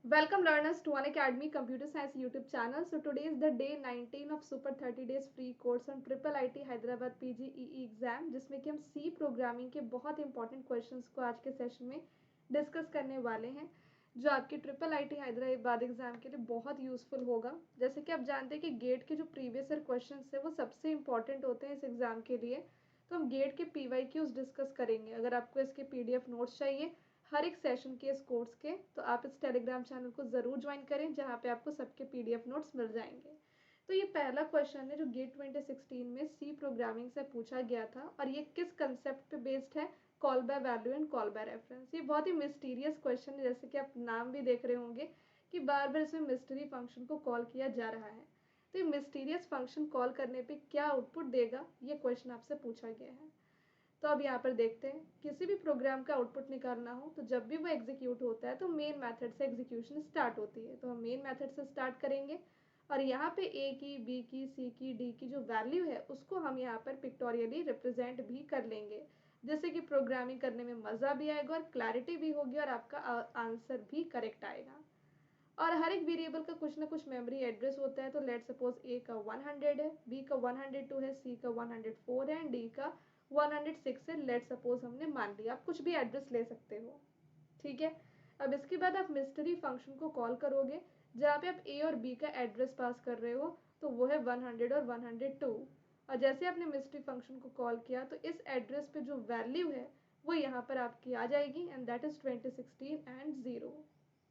Welcome learners to Unacademy Computer Science YouTube channel. So today is the day 19 of Super 30 Days Free Course on Triple IT Hyderabad PGEE exam, जिसमें कि हम सी programming के बहुत important questions को आज के session में discuss करने वाले हैं, जो आपके ट्रिपल आईटी हैदराबाद एग्जाम के लिए बहुत यूजफुल होगा। जैसे कि आप जानते हैं कि गेट के जो प्रीवियस ईयर क्वेश्चन है वो सबसे इंपॉर्टेंट होते हैं इस एग्जाम के लिए। तो हम गेट के PYQs डिस्कस करेंगे। अगर आपको इसके PDF नोट्स चाहिए हर एक सेशन के इस कोर्स के, तो आप इस टेलीग्राम चैनल को ज़रूर ज्वाइन करें, जहाँ पे आपको सबके PDF नोट्स मिल जाएंगे। तो ये पहला क्वेश्चन है जो गेट 2016 में सी प्रोग्रामिंग से पूछा गया था, और ये किस कंसेप्ट पे बेस्ड है? Call by value and call by reference. ये बहुत ही मिस्टीरियस क्वेश्चन है, जैसे कि आप नाम भी देख रहे होंगे कि बार बार इसमें मिस्ट्री फंक्शन को कॉल किया जा रहा है। तो ये मिस्टीरियस फंक्शन कॉल करने पे क्या आउटपुट देगा, ये क्वेश्चन आपसे पूछा गया है। तो अब यहाँ पर देखते हैं, किसी भी प्रोग्राम का आउटपुट निकालना हो तो जब भी वो एग्जीक्यूट होता है तो मेन मेथड से एग्जीक्यूशन स्टार्ट होती है। तो हम मेन मेथड से स्टार्ट करेंगे, और यहाँ पे ए की, बी की, सी की, डी की जो वैल्यू है उसको हम यहाँ पर पिक्टोरियली रिप्रेजेंट भी कर लेंगे, जिससे कि प्रोग्रामिंग करने में मज़ा भी आएगा और क्लैरिटी भी होगी और आपका आंसर भी करेक्ट आएगा। और हर एक वेरिएबल का कुछ ना कुछ मेमोरी एड्रेस होता है। तो लेट सपोज ए का 100 है, बी का 102 है, सी का 104 है एंड डी का 106 है। लेट सपोज हमने मान लिया, आप कुछ भी एड्रेस ले सकते हो, ठीक है। अब इसके बाद आप मिस्ट्री फंक्शन को कॉल करोगे, जहाँ पे आप ए और बी का एड्रेस पास कर रहे हो, तो वो है 100 और 102। और जैसे आपने मिस्ट्री फंक्शन को कॉल किया तो इस एड्रेस पे जो वैल्यू है वो यहाँ पर आपकी आ जाएगी, एंड दैट इज 2016 एंड 0,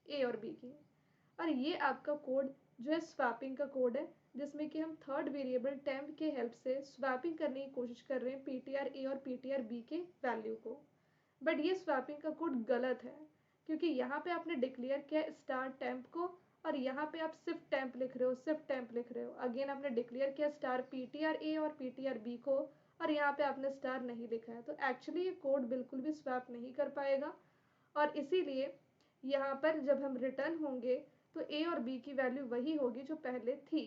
ए और बी की। और ये आपका कोड जो है स्वैपिंग का कोड है, जिसमें कि हम थर्ड वेरिएबल टेम्प के हेल्प से स्वैपिंग करने की कोशिश कर रहे हैं पीटीआर ए और पीटीआर बी के वैल्यू को। बट ये स्वैपिंग का कोड गलत है, क्योंकि यहाँ पे आपने डिक्लेयर किया स्टार टेम्प को, और यहाँ पे आप सिर्फ टेम्प लिख रहे हो, सिर्फ टेम्प लिख रहे हो। अगेन आपने डिक्लेयर किया स्टार पीटीआर ए और पीटीआर बी को, और यहाँ पे आपने स्टार नहीं लिखा है। तो एक्चुअली ये कोड बिल्कुल भी स्वैप नहीं कर पाएगा, और इसीलिए यहाँ पर जब हम रिटर्न होंगे तो ए और बी की वैल्यू वही होगी जो पहले थी,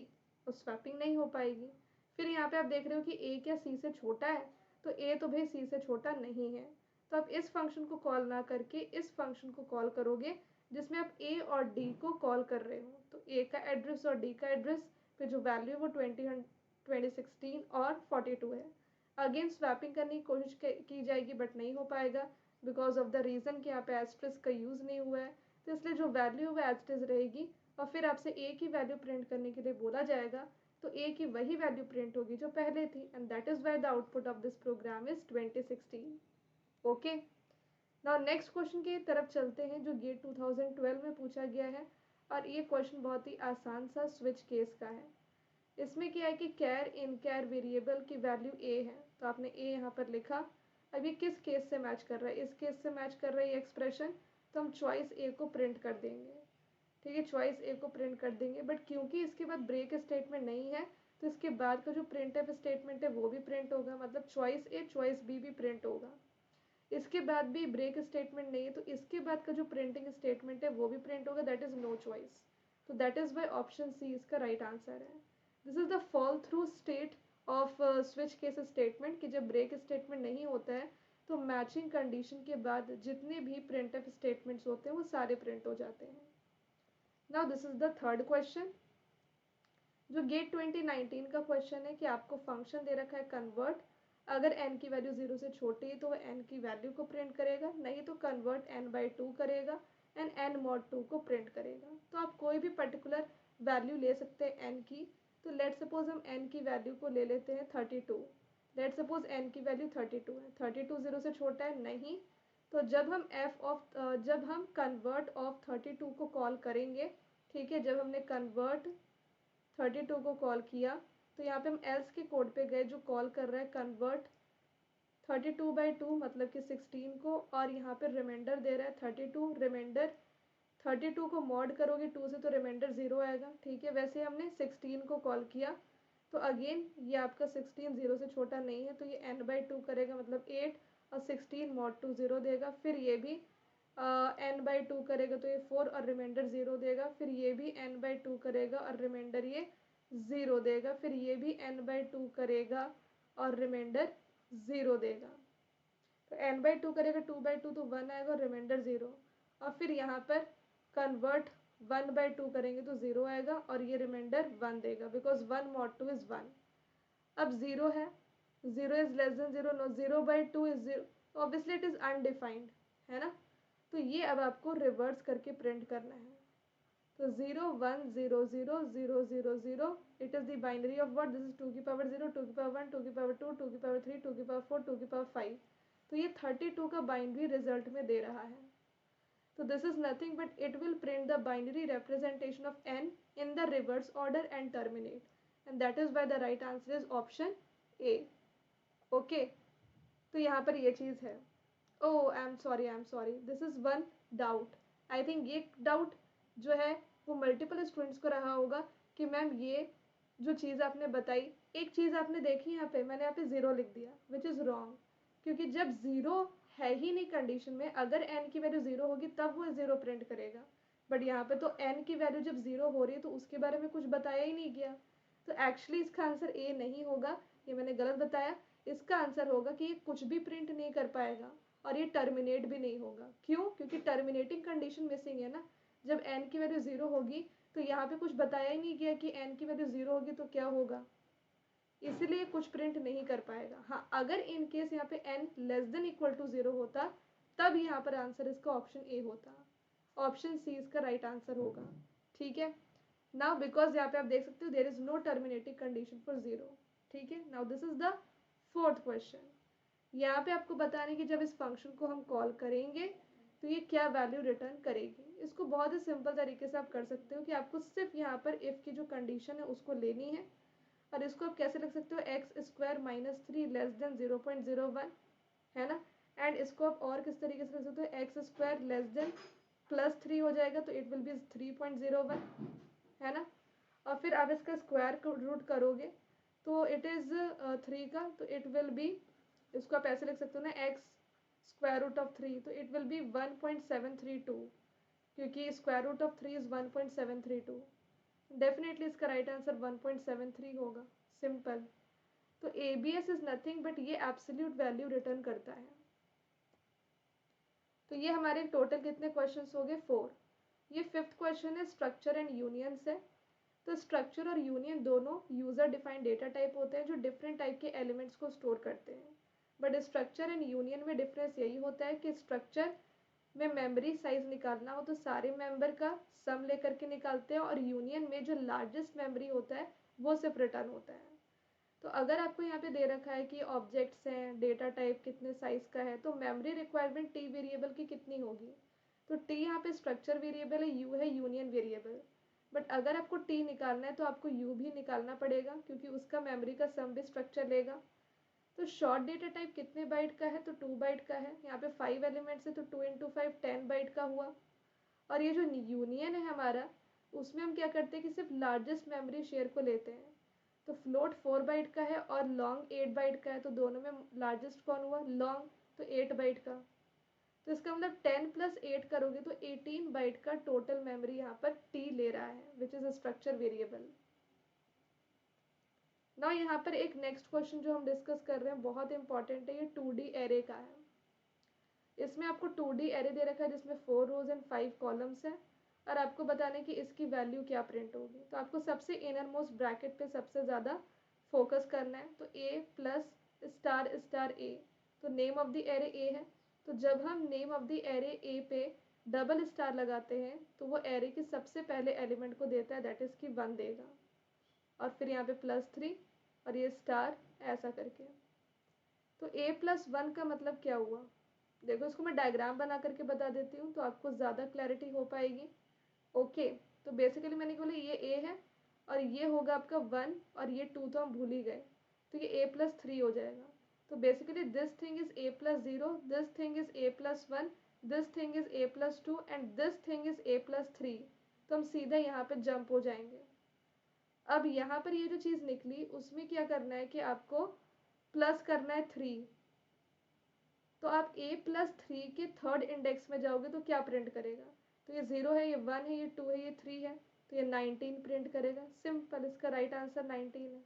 और स्वैपिंग नहीं हो पाएगी। फिर यहाँ पे आप देख रहे हो कि ए क्या सी से छोटा है, तो ए तो भाई सी से छोटा नहीं है। तो आप इस फंक्शन को कॉल ना करके इस फंक्शन को कॉल करोगे, जिसमें आप ए और डी को कॉल कर रहे हो। तो ए का एड्रेस और डी का एड्रेस पे जो वैल्यू है वो 2016 और 42 है। अगेन स्वैपिंग करने की कोशिश की जाएगी, बट नहीं हो पाएगा, बिकॉज ऑफ द रीज़न कि यहाँ पे एस्ट्रिस्क का यूज़ नहीं हुआ है। तो इसलिए जो वैल्यू है वो एज इट इज़ रहेगी, और फिर आपसे ए की वैल्यू प्रिंट करने के लिए बोला जाएगा, तो ए की वही वैल्यू प्रिंट होगी जो पहले थी, and that is why the output of this program is 2016। Okay, now next question की तरफ चलते हैं, जो गेट 2012 में पूछा गया है। और ये क्वेश्चन बहुत ही आसान सा स्विच केस का है। इसमें क्या है कि कैर इन कैर वेरिएबल की वैल्यू ए है, तो आपने ए यहाँ पर लिखा। अब ये किस केस से मैच कर रहा है? इस केस से मैच कर रहा है ये एक्सप्रेशन, तो हम चॉइस ए को प्रिंट कर देंगे। ठीक है, चॉइस ए को प्रिंट कर देंगे, बट क्योंकि इसके बाद ब्रेक स्टेटमेंट नहीं है, तो इसके बाद का जो प्रिंट एफ स्टेटमेंट है वो भी प्रिंट होगा, मतलब चॉइस ए चॉइस बी भी प्रिंट होगा। इसके बाद भी ब्रेक स्टेटमेंट नहीं है, तो इसके बाद का जो प्रिंटिंग स्टेटमेंट है वो भी प्रिंट होगा, दैट इज नो चॉइस। तो that is why option C इसका राइट आंसर है। This is the fall through state of switch case statement, कि जब ब्रेक स्टेटमेंट नहीं होता है तो मैचिंग कंडीशन के बाद जितने भी प्रिंट एफ स्टेटमेंट्स होते हैं वो सारे प्रिंट हो जाते हैं। Now this is the third question, जो गेट 2019 का क्वेश्चन है कि आपको फंक्शन दे रखा है कन्वर्ट। अगर n की वैल्यू 0 से छोटी है तो वह n की वैल्यू को प्रिंट करेगा, नहीं तो कन्वर्ट n/2 करेगा एंड n mod 2 को प्रिंट करेगा। तो आप कोई भी पर्टिकुलर वैल्यू ले सकते हैं n की। तो लेट सपोज हम n की वैल्यू को ले लेते हैं 32। लेट सपोज n की वैल्यू 32 है, 32 0 से छोटा है नहीं। तो जब हम कन्वर्ट ऑफ 32 को कॉल करेंगे, ठीक है, जब हमने कन्वर्ट 32 को कॉल किया, तो यहाँ पे हम एल्स के कोड पे गए जो कॉल कर रहा है कन्वर्ट 32/2 मतलब कि 16 को, और यहाँ पे रिमाइंडर दे रहा है 32 रिमाइंडर। 32 को मॉड करोगे 2 से तो रिमाइंडर 0 आएगा, ठीक है। वैसे हमने 16 को कॉल किया, तो अगेन ये आपका 16 0 से छोटा नहीं है, तो ये n/2 करेगा मतलब 8, और 16 मॉड 2 0 देगा। फिर ये भी n/2 करेगा तो ये 4 और रिमाइंडर 0 देगा। फिर ये भी n/2 करेगा और रिमाइंडर ये 0 देगा। फिर ये भी n/2 करेगा और रिमाइंडर 0 देगा। तो n/2 करेगा 2/2 तो 1 आएगा और रिमाइंडर 0। और फिर यहाँ पर कन्वर्ट 1/2 करेंगे तो 0 आएगा और ये रिमाइंडर 1 देगा, बिकॉज 1 mod 2 इज 1। अब 0 है, 0 is less than 0, no 0/2 is 0, obviously it is undefined, है ना। तो ये अब आपको रिवर्स करके प्रिंट करना है। तो 0 1 0 0 0 0 0, it is the binary of what, this is 2 की पावर 0, 2 की पावर 1, 2 की पावर 2, 2 की पावर 3, 2 की पावर 4, 2 की पावर 5। तो ये 32 का बाइनरी रिजल्ट में दे रहा है। So this is nothing but it will print the binary representation of n in the reverse order and terminate, and that is why the right answer is option A. Okay, तो यहाँ पर ये चीज़ है। Oh, I'm sorry, this is one doubt. I think ये doubt जो है वो multiple students को रहा होगा कि मैम ये जो चीज़ आपने बताई, एक चीज़ आपने देखी यहाँ पे, मैंने यहाँ पे 0 लिख दिया, which is wrong, क्योंकि जब 0 है ही नहीं कंडीशन में, अगर n की वैल्यू 0 होगी तब वो 0 प्रिंट करेगा, बट यहाँ पे तो n की वैल्यू जब 0 हो रही है तो उसके बारे में कुछ बताया ही नहीं गया। तो एक्चुअली इसका आंसर ए नहीं होगा, ये मैंने गलत बताया। इसका आंसर होगा कि ये कुछ भी प्रिंट नहीं कर पाएगा और ये टर्मिनेट भी नहीं होगा। क्यों? क्योंकि टर्मिनेटिंग कंडीशन मिसिंग है ना। जब n की वैल्यू 0 होगी तो यहाँ पे कुछ बताया ही नहीं गया कि n की वैल्यू 0 होगी तो क्या होगा, इसलिए कुछ प्रिंट नहीं कर पाएगा। हाँ, अगर इन केस यहाँ पे n less than equal to 0 होता तब यहाँ पर आंसर इसका ऑप्शन ए होता, ऑप्शन सी इसका राइट आंसर होगा। ठीक है, नाउ बिकॉज यहाँ पे आप देख सकते हो there is no terminating condition for 0। ठीक है, now this is the fourth question. यहाँ पे आपको बताने कि जब इस फंक्शन को हम कॉल करेंगे तो ये क्या वैल्यू रिटर्न करेगी। इसको बहुत ही सिंपल तरीके से आप कर सकते हो कि आपको सिर्फ यहाँ पर इफ़ की जो कंडीशन है उसको लेनी है, और इसको आप कैसे लिख सकते हो, x² - 3 लेस देन 0.01, है ना। एंड इसको आप और किस तरीके से लिख सकते हो, x² लेस देन +3 हो जाएगा तो इट विल बी 3.01, है ना। और फिर आप इसका स्क्वायर रूट करोगे तो इट इज़ 3 का, तो इट विल बी, इसको आप ऐसे लिख सकते हो ना, x√3, तो इट विल बी 1.732, क्योंकि √3 इज़ 1.732। डेफिनेटली इसका राइट आंसर 1.73 होगा, सिंपल। तो ABS इज नथिंग बट ये एब्सोल्यूट वैल्यू रिटर्न करता है। तो ये हमारे टोटल कितने क्वेश्चंस हो गए, 4। ये फिफ्थ क्वेश्चन है, स्ट्रक्चर एंड यूनियन से। तो स्ट्रक्चर और यूनियन दोनों यूजर डिफाइंड डेटा टाइप होते हैं जो डिफरेंट टाइप के एलिमेंट्स को स्टोर करते हैं, बट स्ट्रक्चर एंड यूनियन में डिफरेंस यही होता है कि स्ट्रक्चर में मेमोरी साइज निकालना हो तो सारे मेंबर का सम लेकर के निकालते हैं, और यूनियन में जो लार्जेस्ट मेमोरी होता है वो सिर्फ रिटर्न होता है। तो अगर आपको यहाँ पे दे रखा है कि ऑब्जेक्ट्स हैं, डेटा टाइप कितने साइज का है, तो मेमोरी रिक्वायरमेंट टी वेरिएबल की कितनी होगी। तो टी यहाँ पे स्ट्रक्चर वेरिएबल है, यू है यूनियन वेरिएबल, बट अगर आपको टी निकालना है तो आपको यू भी निकालना पड़ेगा क्योंकि उसका मेमोरी का सम भी स्ट्रक्चर लेगा। तो शॉर्ट डेटा टाइप कितने बाइट का है, तो 2 बाइट का है। यहाँ पे 5 एलिमेंट्स है तो 2 × 5 10 बाइट का हुआ। और ये जो यूनियन है हमारा, उसमें हम क्या करते हैं कि सिर्फ लार्जेस्ट मेमोरी शेयर को लेते हैं। तो फ्लोट 4 बाइट का है और लॉन्ग 8 बाइट का है, तो दोनों में लार्जेस्ट कौन हुआ, लॉन्ग, तो 8 बाइट का। तो इसका मतलब 10 + 8 करोगे तो 18 बाइट का टोटल मेमोरी यहाँ पर टी ले रहा है, which is a structure variable. ना यहाँ पर एक नेक्स्ट क्वेश्चन जो हम डिस्कस कर रहे हैं बहुत इंपॉर्टेंट है, ये 2D एरे का है। इसमें आपको 2D एरे दे रखा है जिसमें 4 रोज एंड 5 कॉलम्स है, और आपको बताना है कि इसकी वैल्यू क्या प्रिंट होगी। तो आपको सबसे इनर मोस्ट ब्रैकेट पे सबसे ज़्यादा फोकस करना है। तो A +* A, तो name of the array A है, तो जब हम name of the array A पे डबल स्टार लगाते हैं तो वो एरे के सबसे पहले एलिमेंट को देता है, दैट इज़ की 1 देगा, और फिर यहाँ पे +3 और ये स्टार ऐसा करके। तो A+1 का मतलब क्या हुआ, देखो इसको मैं डायग्राम बना करके बता देती हूँ तो आपको ज़्यादा क्लैरिटी हो पाएगी। ओके, तो बेसिकली मैंने बोला ये A है और ये होगा आपका 1 और ये 2 तो हम भूल ही गए, तो ये A+3 हो जाएगा। तो basically this thing is A+0, this thing is A+1, this thing is A+2 and this thing is A+3। तो हम सीधा यहाँ पे जंप हो जाएंगे। अब यहाँ पर ये जो चीज़ निकली उसमें क्या करना है कि आपको प्लस करना है 3। तो आप A+3 के थर्ड इंडेक्स में जाओगे तो क्या प्रिंट करेगा, तो ये 0 है, ये 1 है, ये 2 है, ये 3 है, तो ये 19 प्रिंट करेगा। सिंपल, इसका राइट आंसर 19 है।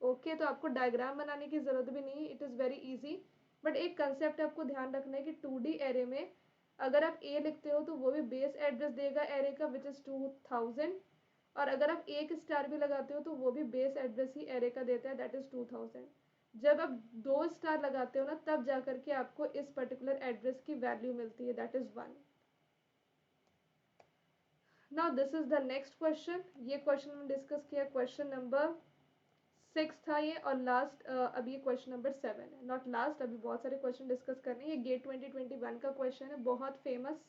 ओके, तो आपको डायग्राम बनाने की ज़रूरत भी नहीं है, it is very easy. But एक कंसेप्ट आपको ध्यान रखना है कि 2D एरे में अगर आप ए लिखते हो तो वो भी बेस एड्रेस देगा एरे का विच इज़ 2000, और अगर आप एक स्टार भी लगाते हो तो वो भी बेस एड्रेस ही एरे का देता है, दैट इज़ 2000। जब आप 2 स्टार लगाते हो ना तब जा करके आपको इस पर्टिकुलर एड्रेस की वैल्यू मिलती है, that is 1। Now this is the next question. ये क्वेश्चन हमने डिस्कस किया, क्वेश्चन नंबर 6 था ये, और लास्ट अभी ये क्वेश्चन नंबर 7 है, नॉट लास्ट, अभी बहुत सारे क्वेश्चन डिस्कस करने हैं। ये गेट 2021 का क्वेश्चन है, बहुत फेमस।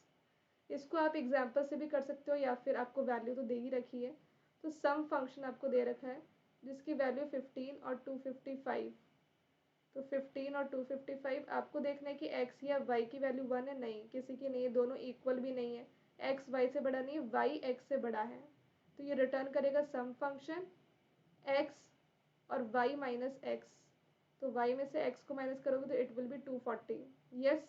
इसको आप एग्जाम्पल से भी कर सकते हो या फिर आपको वैल्यू तो दे ही रखी है। तो सम फंक्शन आपको दे रखा है जिसकी वैल्यू 15 और 255। तो 15 और 255 आपको देखना है कि x या y की वैल्यू 1 है, नहीं किसी की नहीं है, दोनों इक्वल भी नहीं है, x y से बड़ा नहीं है, y x से बड़ा है। तो ये रिटर्न करेगा सम फंक्शन x और y माइनस एक्स। तो y में से x को माइनस करोगे तो इट विल बी 240। यस,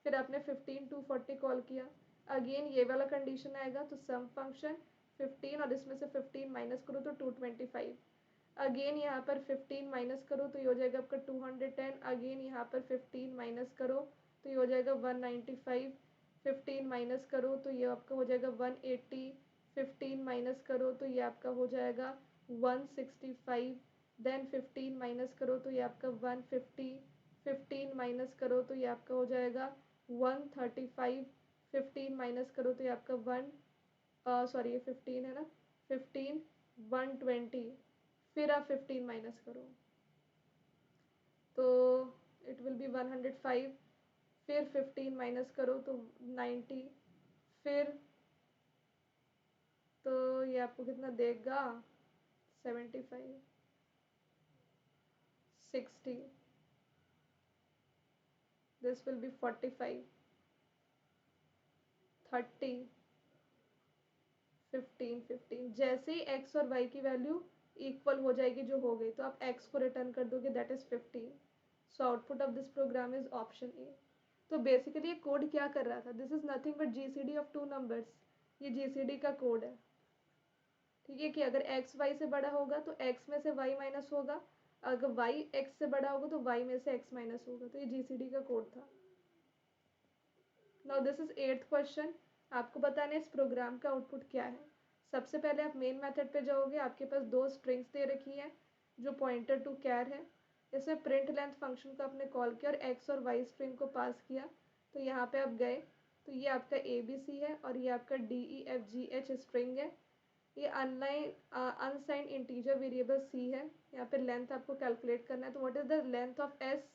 फिर आपने 15 240 कॉल किया, अगेन ये वाला कंडीशन आएगा, तो सम फंक्शन 15 और इसमें से 15 माइनस करो तो 225। अगेन यहाँ पर 15 माइनस करो तो ये हो जाएगा आपका 210। अगेन यहाँ पर 15 माइनस करो तो ये हो जाएगा 195। 15 माइनस करो तो ये आपका हो जाएगा 180। 15 माइनस करो तो ये आपका हो जाएगा 165। देन 15 माइनस करो तो ये आपका 150। 15 माइनस करो तो ये आपका हो जाएगा 135। 15 माइनस करो तो ये आपका सॉरी ये 15 है ना, 15 120। फिर आप 15 माइनस करो तो इट विल बी 105। फिर 15 माइनस करो तो 90। फिर तो ये आपको कितना देगा 75। 60, दिस विल बी 45। 30, 15 15। जैसे ही x और y की वैल्यू इक्वल हो जाएगी जो हो गई तो आप x को रिटर्न कर दोगे, that is 15। So output of this program is option A. तो बेसिकली ये कोड क्या कर रहा था, this is nothing but GCD of two numbers. ये जीसीडी का कोड है, ठीक है, कि अगर x y से बड़ा होगा तो x में से y माइनस होगा, अगर y x से बड़ा होगा तो y में से x माइनस होगा। तो ये जीसीडी का कोड था। Now this is 8th question. आपको बताना है इस प्रोग्राम का आउटपुट क्या है। सबसे पहले आप मेन मेथड पे जाओगे, आपके पास दो स्ट्रिंग्स दे रखी है जो पॉइंटर टू कैर है। इसमें प्रिंट लेंथ फंक्शन को आपने कॉल किया और एक्स और वाई स्ट्रिंग को पास किया। तो यहाँ पे आप गए तो ये आपका ए बी सी है और ये आपका D E F G H string है। ये अनसाइंड इंटीजर वेरिएबल सी है। यहाँ पे लेंथ आपको कैलकुलेट करना है। तो what is the length of S,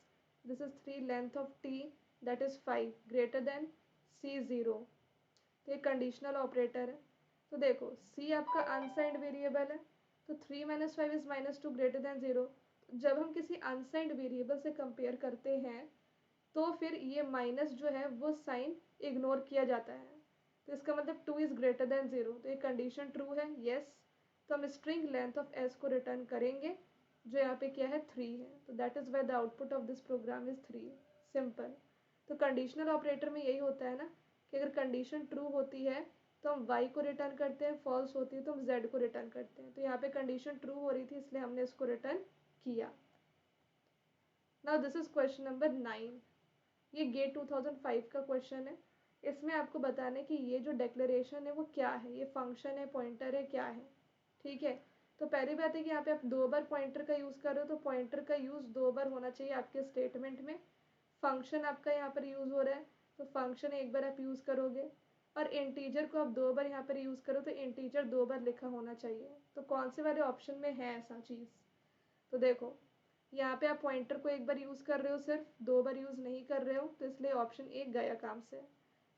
this is 3। Length of T that is 5 greater than C 0। तो ये कंडीशनल ऑपरेटर है। तो देखो सी आपका अनसाइंड वेरिएबल है, तो 3 माइनस 5 इज -2 ग्रेटर देन 0। जब हम किसी अनसाइंड वेरिएबल से कंपेयर करते हैं तो फिर ये माइनस जो है वो साइन इग्नोर किया जाता है। तो इसका मतलब 2 इज ग्रेटर देन 0। तो ये कंडीशन ट्रू है, यस। तो हम स्ट्रिंग लेंथ ऑफ एस को रिटर्न करेंगे जो यहाँ पे क्या है 3 है। तो that is why the output of this program is 3। Simple. तो कंडीशनल ऑपरेटर में यही होता है ना कि अगर कंडीशन ट्रू होती है तो हम y को रिटर्न करते हैं, फॉल्स होती है तो हम z को रिटर्न करते हैं। तो यहाँ पे कंडीशन ट्रू हो रही थी इसलिए हमने इसको रिटर्न किया। Now this is question number 9। ये गेट 2005 का क्वेश्चन है। इसमें आपको बताना है कि ये जो डिक्लेरेशन है वो क्या है, ये फंक्शन है, पॉइंटर है, क्या है, ठीक है। तो पहली बात है कि यहाँ पे आप 2 बार पॉइंटर का यूज़ कर रहे हो, तो पॉइंटर का यूज़ 2 बार होना चाहिए आपके स्टेटमेंट में। फंक्शन आपका यहाँ पर यूज़ हो रहा है तो फंक्शन एक बार आप यूज़ करोगे, और इंटीजर को आप 2 बार यहाँ पर यूज़ करो तो इंटीजर 2 बार लिखा होना चाहिए। तो कौन से वाले ऑप्शन में है ऐसा चीज़, तो देखो यहाँ पे आप पॉइंटर को एक बार यूज़ कर रहे हो, सिर्फ 2 बार यूज़ नहीं कर रहे हो, तो इसलिए ऑप्शन एक गया काम से।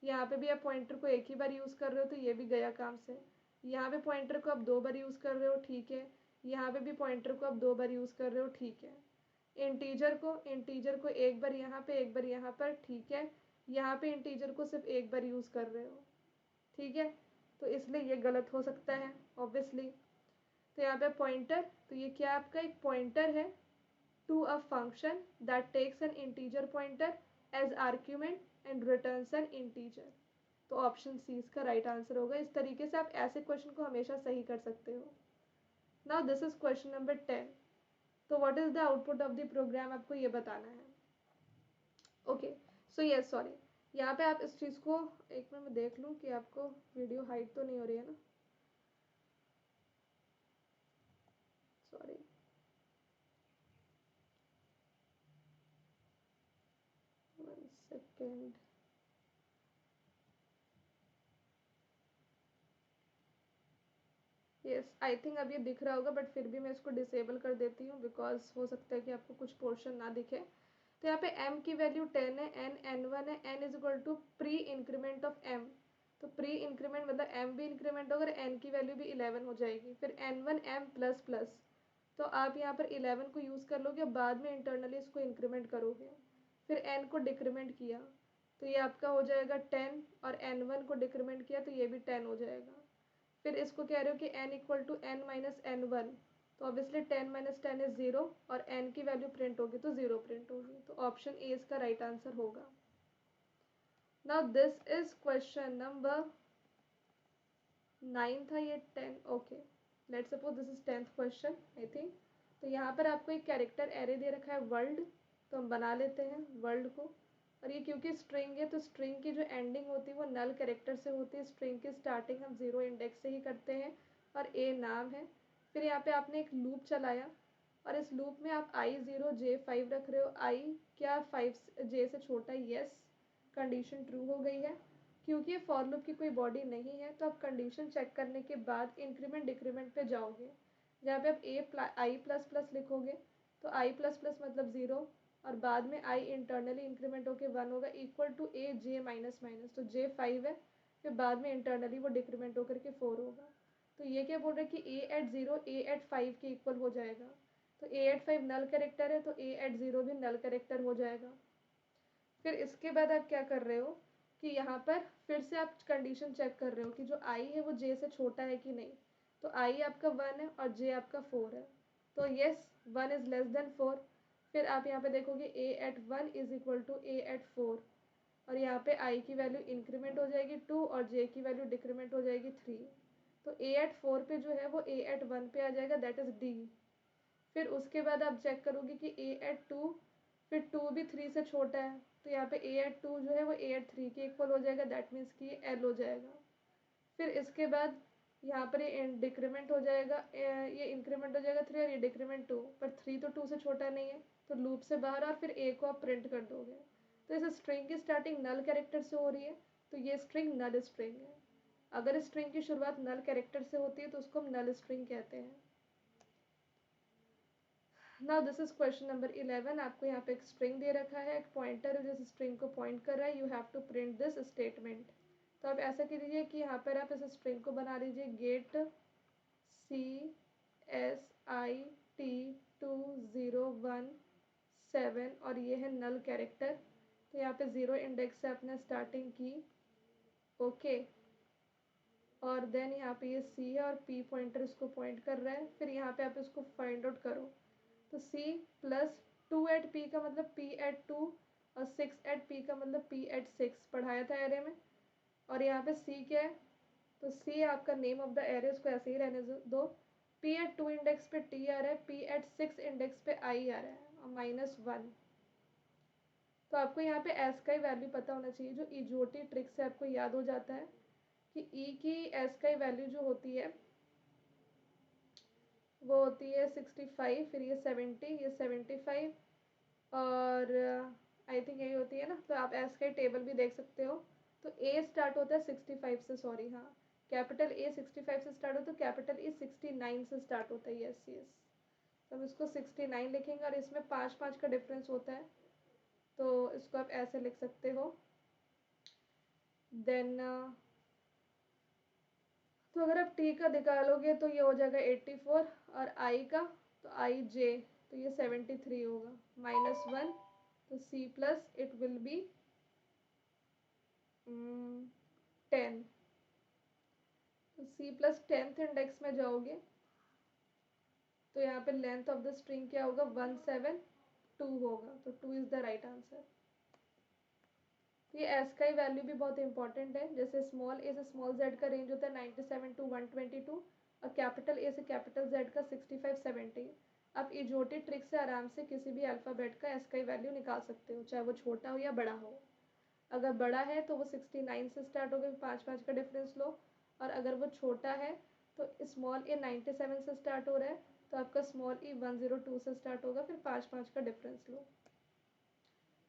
यहाँ पे भी आप पॉइंटर को एक ही बार यूज़ कर रहे हो तो ये भी गया काम से। यहाँ पे पॉइंटर को आप 2 बार यूज़ कर रहे हो, ठीक है। यहाँ पे भी पॉइंटर को आप 2 बार यूज़ कर रहे हो, ठीक है। इंटीजर को एक बार यहाँ पे एक बार यहाँ पर, ठीक है। यहाँ पे इंटीजर को सिर्फ एक बार यूज़ कर रहे हो, ठीक है। तो इसलिए ये गलत हो सकता है ऑब्वियसली। तो यहाँ पे पॉइंटर, तो ये क्या आपका एक पॉइंटर है to a function that takes an integer pointer as argument and returns an integer। तो ऑप्शन सी इसका राइट आंसर होगा। इस तरीके से आप ऐसे क्वेश्चन को हमेशा सही कर सकते हो। Now this is question number 10। तो what is the output of the program, आपको ये बताना है। ओके, सो यस सॉरी, यहाँ पे आप इस चीज़ को एक मिनट में देख लूँ कि आपको वीडियो हाइड तो नहीं हो रही है ना, sorry. 1 second. Yes, I think अब ये दिख रहा होगा, बट फिर भी मैं इसको डिसेबल कर देती हूँ बिकॉज हो सकता है कि आपको कुछ पोर्शन ना दिखे। तो यहाँ पे m की वैल्यू 10 है, n n1 है, n is equal to pre increment of m। तो प्री इंक्रीमेंट मतलब m भी इंक्रीमेंट होगा, n की वैल्यू भी 11 हो जाएगी, फिर n1 m प्लस प्लस। तो आप यहाँ पर 11 को यूज़ कर लोगे, बाद में इंटरनली इसको इंक्रीमेंट करोगे। फिर n को डिक्रीमेंट किया तो ये आपका हो जाएगा 10, और n1 को डिक्रीमेंट किया तो ये भी 10 हो जाएगा। फिर इसको कह रहे हो कि n equal to n minus N one, तो ऑब्वियसली 10 माइनस 10 इज 0, और n की वैल्यू प्रिंट होगी तो 0 प्रिंट होगी, तो ऑप्शन ए इसका राइट आंसर होगा। Now this is question number 9 था ये 10, okay. Let suppose this is 10th question I think. तो यहाँ पर आपको एक कैरेक्टर एरे दे रखा है वर्ल्ड, तो हम बना लेते हैं वर्ल्ड को। और ये क्योंकि स्ट्रिंग है तो स्ट्रिंग की जो एंडिंग होती है वो नल कैरेक्टर से होती है, स्ट्रिंग की स्टार्टिंग हम 0 इंडेक्स से ही करते हैं, और ए नाम है। फिर यहाँ पे आपने एक लूप चलाया, और इस लूप में आप i0 j5 रख रहे हो। i क्या 5 j से छोटा है? यस, कंडीशन ट्रू हो गई है। क्योंकि ये फॉर लूप की कोई बॉडी नहीं है तो आप कंडीशन चेक करने के बाद इंक्रीमेंट डिक्रीमेंट पे जाओगे, जहाँ पे आप आई प्लस प्लस लिखोगे तो आई प्लस प्लस मतलब 0, और बाद में आई इंटरनली इंक्रीमेंट होके 1 होगा, equal to A J minus minus, तो जे 5 है, फिर बाद में इंटरनली वो डिक्रीमेंट होकर के 4 होगा। तो ये क्या बोल रहा है कि ए एट 0 ए एट 5 के इक्वल हो जाएगा। तो ए एट 5 नल कैरेक्टर है तो ए एट 0 भी नल कैरेक्टर हो जाएगा। फिर इसके बाद आप क्या कर रहे हो कि यहाँ पर फिर से आप कंडीशन चेक कर रहे हो कि जो आई है वो जे से छोटा है कि नहीं। तो आई आपका 1 है और जे आपका 4 है, तो येस 1 इज़ लेस देन 4। फिर आप यहाँ पे देखोगे A at 1 is equal to A at 4, और यहाँ पे आई की वैल्यू इंक्रीमेंट हो जाएगी 2 और जे की वैल्यू डिक्रीमेंट हो जाएगी 3। तो ए एट 4 पे जो है वो ए एट 1 पे आ जाएगा, दैट इज़ डी। फिर उसके बाद आप चेक करोगे कि ए एट 2, फिर 2 भी 3 से छोटा है, तो यहाँ पे ए एट 2 जो है वो ए एट 3 के इक्वल हो जाएगा, दैट मीन्स कि ये एल हो जाएगा। फिर इसके बाद यहाँ पर ये डिक्रीमेंट हो जाएगा, ये इंक्रीमेंट हो जाएगा 3 और ये डिक्रीमेंट 2, पर 3 तो 2 से छोटा नहीं है, तो लूप से बाहर और फिर ए को आप प्रिंट कर दोगे। तो इस स्ट्रिंग की स्टार्टिंग नल कैरेक्टर से हो रही है, तो ये स्ट्रिंग नल स्ट्रिंग है। अगर स्ट्रिंग की शुरुआत नल कैरेक्टर से होती है तो उसको हम नल स्ट्रिंग कहते हैं। Now this is question number 11। आपको यहाँ पे एक स्ट्रिंग दे रखा है, एक पॉइंटर है जिस स्ट्रिंग को पॉइंट कर रहा है, you have to print this statement. तो आप ऐसा कीजिए कि यहाँ पर आप इस स्ट्रिंग को बना लीजिए गेट CSIT2017, और ये है नल कैरेक्टर। तो यहाँ पे 0 इंडेक्स से आपने स्टार्टिंग की, ओके। और देन यहाँ पे ये सी है और पी पॉइंटर इसको पॉइंट कर रहा है, फिर यहाँ पे आप इसको फाइंड आउट करो। तो सी प्लस 2 एट पी का मतलब पी एट 2, और 6 एट पी का मतलब पी एट 6 पढ़ाया था एरे में। और यहाँ पे सी क्या है, तो सी आपका नेम ऑफ द एरे, उसको ऐसे ही रहने दो। पी एट 2 इंडेक्स पे टी आ रहा है, पी एट 6 इंडेक्स पे आई आ रहा है, और -1। तो आपको यहाँ पे एस का ही वैल्यू पता होना चाहिए, जो इजोटी ट्रिक से आपको याद हो जाता है कि ई की एस का ही वैल्यू जो होती है वो होती है 65, फिर ये 70, ये 75, और आई थिंक यही होती है ना। तो आप एस का टेबल भी देख सकते हो। तो ए स्टार्ट होता है 65 से, सॉरी हाँ, कैपिटल ए 65 से स्टार्ट होता है, कैपिटल ई 69 से स्टार्ट होता है, यस यस। तो हम इसको 69 लिखेंगे, और इसमें 5 5 का डिफरेंस होता है, तो इसको आप ऐसे लिख सकते हो। देन तो अगर आप टी का निकालोगे तो ये हो जाएगा 84, और आई का तो आई जे, तो ये 73 होगा, -1। तो C plus it will be 10। तो सी प्लस 10th इंडेक्स में जाओगे तो यहाँ पे लेंथ ऑफ द स्ट्रिंग क्या होगा, 172 होगा, तो 2 इज द राइट आंसर। तो ये एस का ही वैल्यू भी बहुत इंपॉर्टेंट है, जैसे स्मॉल ए से स्मॉल जेड का रेंज होता है 97 to 122, और कैपिटल ए से कैपिटल जेड का 65 70। आप इजोटी ट्रिक से आराम से किसी भी अल्फ़ाबेट का एस का ही वैल्यू निकाल सकते हो, चाहे वो छोटा हो या बड़ा हो। अगर बड़ा है तो वो 69 से स्टार्ट होगा, 5 5 का डिफरेंस लो। और अगर वो छोटा है तो स्मॉल ए 97 से स्टार्ट हो रहा है तो आपका स्मॉल ई 102 से स्टार्ट होगा, फिर 5 5 का difference low.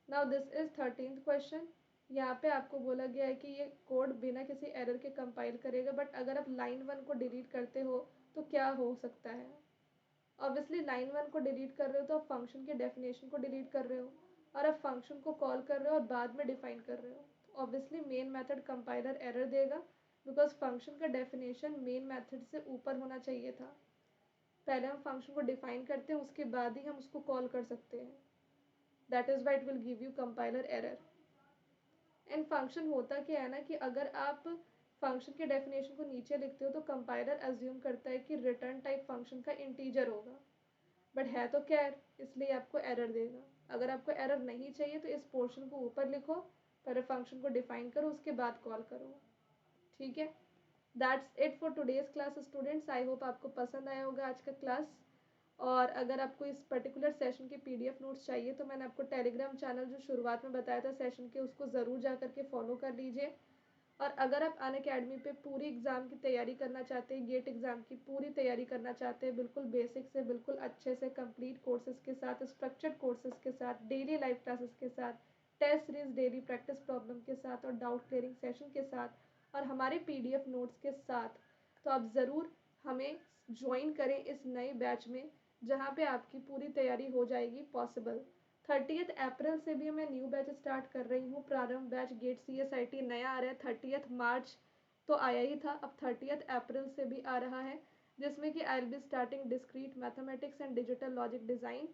Now this is 13th question. यहाँ पे आपको बोला गया है कि ये कोड बिना किसी एरर के कंपाइल करेगा, बट अगर आप लाइन 1 को डिलीट करते हो तो क्या हो सकता है। ऑब्वियसली लाइन 1 को डिलीट कर रहे हो तो आप फंक्शन के डेफिनेशन को डिलीट कर रहे हो, और आप फंक्शन को कॉल कर रहे हो और बाद में डिफाइन कर रहे हो, तो obviously main method compiler error देगा, बिकॉज फंक्शन का डेफिनेशन मेन मेथड से ऊपर होना चाहिए था। पहले हम फंक्शन को डिफाइन करते हैं, उसके बाद ही हम उसको कॉल कर सकते हैं। That is why it will give you compiler error. And function होता क्या है ना कि अगर आप फंक्शन के डेफिनेशन को नीचे लिखते हो तो कंपाइलर अज्यूम करता है कि रिटर्न टाइप फंक्शन का इंटीजर होगा, बट है तो कैर, इसलिए आपको एरर देगा। अगर आपको एरर नहीं चाहिए तो इस पोर्शन को ऊपर लिखो, पहले फंक्शन को डिफाइन करो, उसके बाद कॉल करो। ठीक है, that's it for today's class students. I hope आपको पसंद आया होगा आज का क्लास। और अगर आपको इस पर्टिकुलर सेशन के पीडीएफ नोट्स चाहिए तो मैंने आपको टेलीग्राम चैनल जो शुरुआत में बताया था सेशन के, उसको ज़रूर जा करके फॉलो कर लीजिए। और अगर आप अनअकैडमी पे पूरी एग्ज़ाम की तैयारी करना चाहते हैं, गेट एग्ज़ाम की पूरी तैयारी करना चाहते हैं, बिल्कुल बेसिक से बिल्कुल अच्छे से कंप्लीट कोर्सेज के साथ, स्ट्रक्चर्ड कोर्सेज के साथ, डेली लाइव क्लासेस के साथ, test series, daily practice problem के साथ और डाउट क्लियरिंग सेशन के साथ और हमारे पीडीएफ नोट्स के साथ, तो आप ज़रूर हमें ज्वाइन करें इस नए बैच में, जहाँ पे आपकी पूरी तैयारी हो जाएगी पॉसिबल। 30 अप्रैल से भी मैं न्यू बैच स्टार्ट कर रही हूँ, प्रारंभ बैच गेट CSIT नया आ रहा है। 30 मार्च तो आया ही था, अब 30 अप्रैल से भी आ रहा है, जिसमें कि I will be starting discrete mathematics and digital logic design.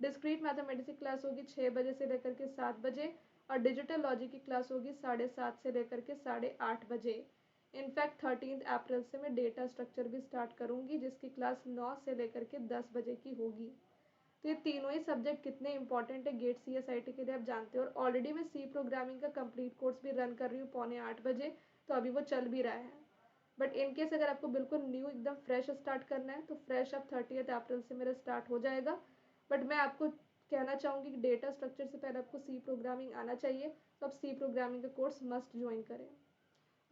Discrete mathematics की क्लास होगी 6 बजे से लेकर के 7 बजे, और डिजिटल लॉजिक की क्लास होगी 7:30 से लेकर के 8:30 बजे। इनफैक्ट 13 अप्रैल से मैं डेटा स्ट्रक्चर भी स्टार्ट करूँगी, जिसकी क्लास 9 से लेकर के 10 बजे की होगी। तो ये तीनों ही सब्जेक्ट कितने इंपॉर्टेंट है गेट CSIT के लिए आप जानते हो। और ऑलरेडी मैं सी प्रोग्रामिंग का कंप्लीट कोर्स भी रन कर रही हूँ 7:45 बजे, तो अभी वो चल भी रहा है। बट इनकेस अगर आपको बिल्कुल न्यू एकदम फ्रेश स्टार्ट करना है तो फ्रेश अब 30 अप्रैल से मेरा स्टार्ट हो जाएगा। बट मैं आपको कहना चाहूँगी कि डेटा स्ट्रक्चर से पहले आपको सी प्रोग्रामिंग आना चाहिए, तो आप सी प्रोग्रामिंग का कोर्स मस्ट ज्वाइन करें।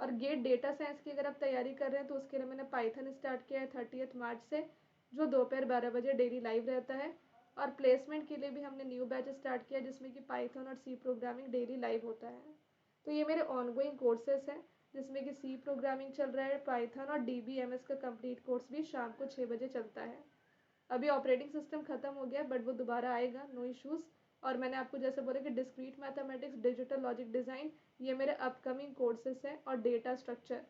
और गेट डेटा साइंस की अगर आप तैयारी कर रहे हैं तो उसके लिए मैंने पाइथन स्टार्ट किया है 30 मार्च से, जो दोपहर 12 बजे डेली लाइव रहता है। और प्लेसमेंट के लिए भी हमने न्यू बैच स्टार्ट किया, जिसमें कि पाइथन और सी प्रोग्रामिंग डेली लाइव होता है। तो ये मेरे ऑनगोइंग कोर्सेस हैं, जिसमें कि सी प्रोग्रामिंग चल रहा है, पाइथन और DBMS का कंप्लीट कोर्स भी शाम को 6 बजे चलता है। अभी ऑपरेटिंग सिस्टम ख़त्म हो गया, बट वो दोबारा आएगा, नो इश्यूज़। और मैंने आपको जैसे बोला कि discrete mathematics, digital logic design, ये मेरे अपकमिंग कोर्सेज हैं। और डेटा स्ट्रक्चर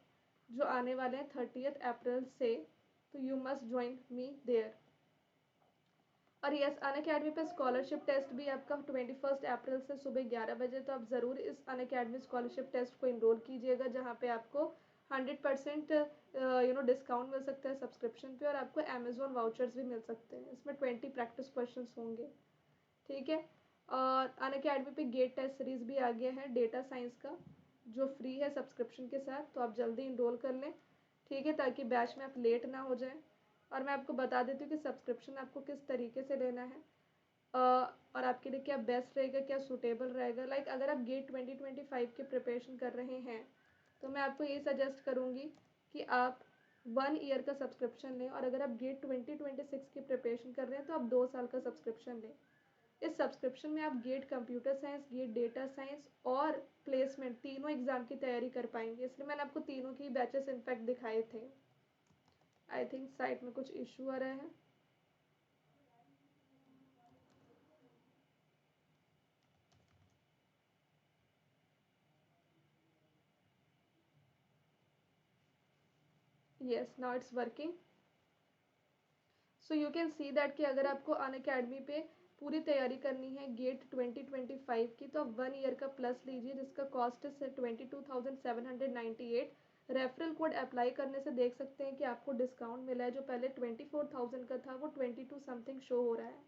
जो आने वाले हैं 30 अप्रैल से, तो you must join me there. और यस, अनअकैडमी पे स्कॉलरशिप टेस्ट भी आपका 21 अप्रैल से सुबह 11 बजे, तो आप ज़रूर इस अनअकैडमी स्कॉलरशिप टेस्ट को इनरोल कीजिएगा, जहाँ पे आपको 100% डिस्काउंट मिल सकता है सब्सक्रिप्शन पे, और आपको अमेजोन वाउचर्स भी मिल सकते हैं। इसमें 20 प्रैक्टिस क्वेश्चन होंगे। ठीक है, और अनअकैडमी पे गेट टेस्ट सीरीज़ भी आ गया है डेटा साइंस का, जो फ्री है सब्सक्रिप्शन के साथ, तो आप जल्दी इनरोल कर लें। ठीक है, ताकि बैच में आप लेट ना हो जाएं। और मैं आपको बता देती हूँ कि सब्सक्रिप्शन आपको किस तरीके से लेना है, और आपके लिए क्या बेस्ट रहेगा, क्या सूटेबल रहेगा। लाइक अगर आप गेट 2025 की प्रिपरेशन कर रहे हैं तो मैं आपको ये सजेस्ट करूँगी कि आप 1 ईयर का सब्सक्रिप्शन लें, और अगर आप गेट 2026 की प्रिपरेशन कर रहे हैं तो आप 2 साल का सब्सक्रिप्शन लें। इस सब्सक्रिप्शन में आप GATE computer science, GATE data science और प्लेसमेंट तीनों एग्ज़ाम की तैयारी कर पाएंगे, इसलिए मैंने आपको तीनों की बैचेस इनफैक्ट दिखाए थे। आई थिंक साइट में कुछ इशू आ रहा है। Yes, now it's working. So you can see that कि अगर आपको अनअकैडमी पे पूरी तैयारी करनी है गेट 2025 की, तो आप 1 ईयर का प्लस लीजिए, जिसका कॉस्ट है 22,798। रेफरल कोड अप्लाई करने से देख सकते हैं कि आपको डिस्काउंट मिला है, जो पहले 24,000 का था वो 22 समथिंग शो हो रहा है।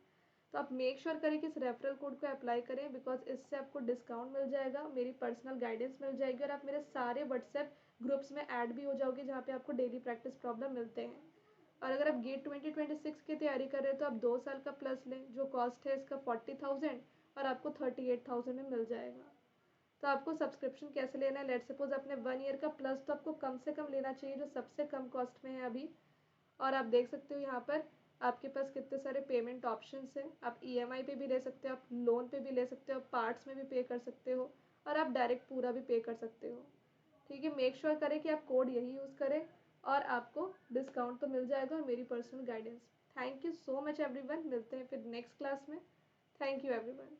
तो आप मेक श्योर करें कि इस रेफरल कोड को अप्लाई करें, बिकॉज इससे आपको डिस्काउंट मिल जाएगा, मेरी पर्सनल गाइडेंस मिल जाएगी, और आप मेरे सारे व्हाट्सएप ग्रुप्स में ऐड भी हो जाओगे, जहाँ पे आपको डेली प्रैक्टिस प्रॉब्लम मिलते हैं। और अगर आप गेट 2026 की तैयारी कर रहे हैं तो आप 2 साल का प्लस लें, जो कॉस्ट है इसका 40,000, और आपको 38,000 में मिल जाएगा। तो आपको सब्सक्रिप्शन कैसे लेना है, लेट सपोज आपने 1 ईयर का प्लस तो आपको कम से कम लेना चाहिए जो सबसे कम कॉस्ट में है अभी। और आप देख सकते हो यहाँ पर आपके पास कितने सारे पेमेंट ऑप्शंस हैं। आप ईएमआई पे भी ले सकते हो, आप लोन पे भी ले सकते हो, आप पार्ट्स में भी पे कर सकते हो और आप डायरेक्ट पूरा भी पे कर सकते हो। ठीक है, मेक श्योर करें कि आप कोड यही यूज़ करें और आपको डिस्काउंट तो मिल जाएगा और मेरी personal guidance. Thank you so much everyone, मिलते हैं फिर नेक्स्ट क्लास में। Thank you everyone.